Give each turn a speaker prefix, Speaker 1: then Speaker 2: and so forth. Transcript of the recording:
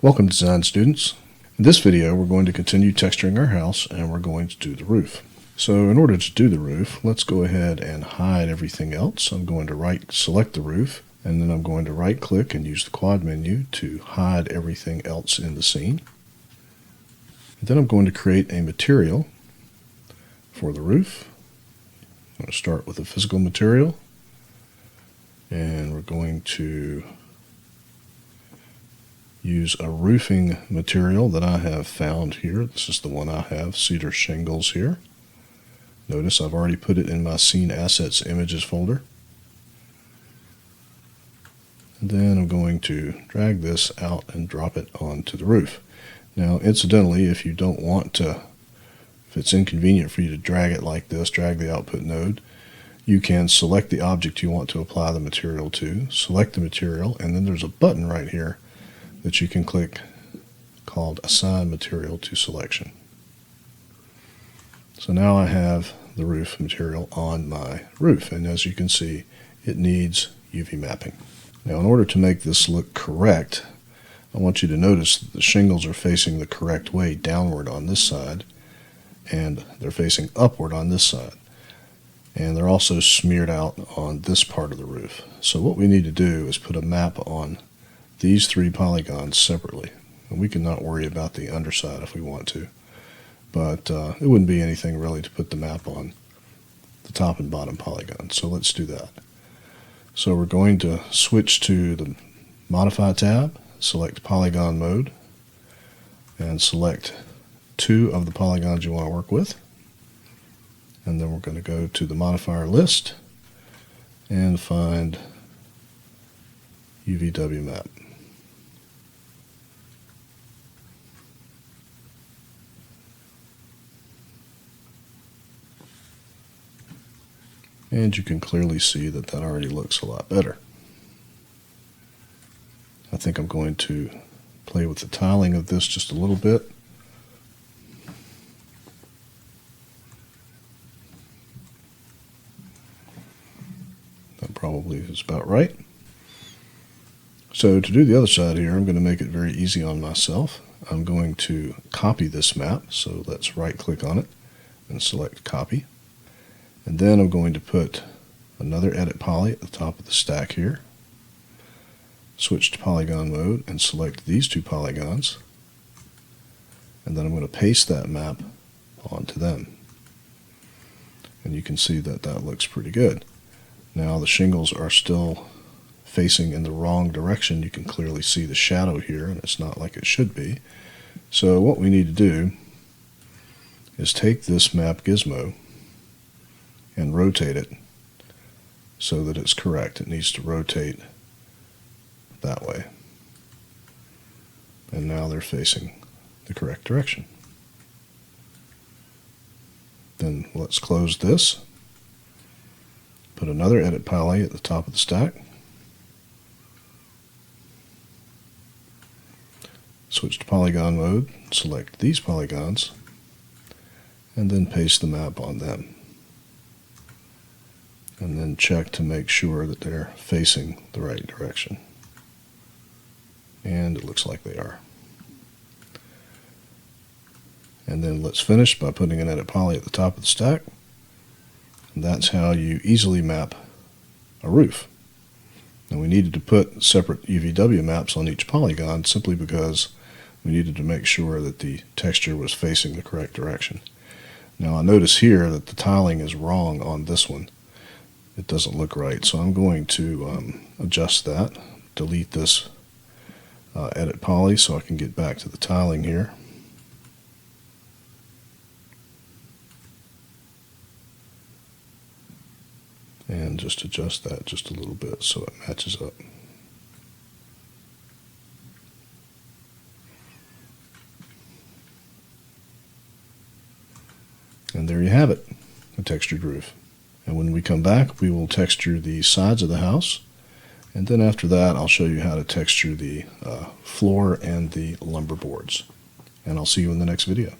Speaker 1: Welcome design students. In this video we're going to continue texturing our house and we're going to do the roof. So in order to do the roof, let's go ahead and hide everything else. I'm going to select the roof, and then I'm going to right click and use the quad menu to hide everything else in the scene. And then I'm going to create a material for the roof. I'm going to start with a physical material, and we're going to use a roofing material that I have found here. This is the one I have, cedar shingles here. Notice I've already put it in my Scene Assets Images folder. And then I'm going to drag this out and drop it onto the roof. Now incidentally, if you don't want to, if it's inconvenient for you to drag it like this, drag the output node, you can select the object you want to apply the material to, select the material, and then there's a button right here that you can click called Assign Material to Selection. So now I have the roof material on my roof, and as you can see, it needs UV mapping. Now in order to make this look correct, I want you to notice that the shingles are facing the correct way downward on this side, and they're facing upward on this side. And they're also smeared out on this part of the roof. So what we need to do is put a map on these three polygons separately. And we can not worry about the underside if we want to, but it wouldn't be anything really to put the map on the top and bottom polygons. So let's do that. So we're going to switch to the Modify tab, select Polygon Mode, and select two of the polygons you want to work with. And then we're going to go to the modifier list and find UVW Map. And you can clearly see that that already looks a lot better. I think I'm going to play with the tiling of this just a little bit. That probably is about right. So to do the other side here, I'm going to make it very easy on myself. I'm going to copy this map, so let's right click on it and select Copy. And then I'm going to put another Edit Poly at the top of the stack here. Switch to Polygon Mode and select these two polygons. And then I'm going to paste that map onto them. And you can see that that looks pretty good. Now the shingles are still facing in the wrong direction. You can clearly see the shadow here, and it's not like it should be. So what we need to do is take this map gizmo and rotate it so that it's correct. It needs to rotate that way. And now they're facing the correct direction. Then let's close this. Put another Edit Poly at the top of the stack. Switch to Polygon Mode, select these polygons, and then paste the map on them. And then check to make sure that they're facing the right direction. And it looks like they are. And then let's finish by putting an Edit Poly at the top of the stack. And that's how you easily map a roof. And we needed to put separate UVW maps on each polygon simply because we needed to make sure that the texture was facing the correct direction. Now I notice here that the tiling is wrong on this one. It doesn't look right, so I'm going to adjust that, delete this Edit Poly so I can get back to the tiling here. And just adjust that just a little bit so it matches up. And there you have it, a textured roof. And when we come back, we will texture the sides of the house. And then after that, I'll show you how to texture the floor and the lumber boards. And I'll see you in the next video.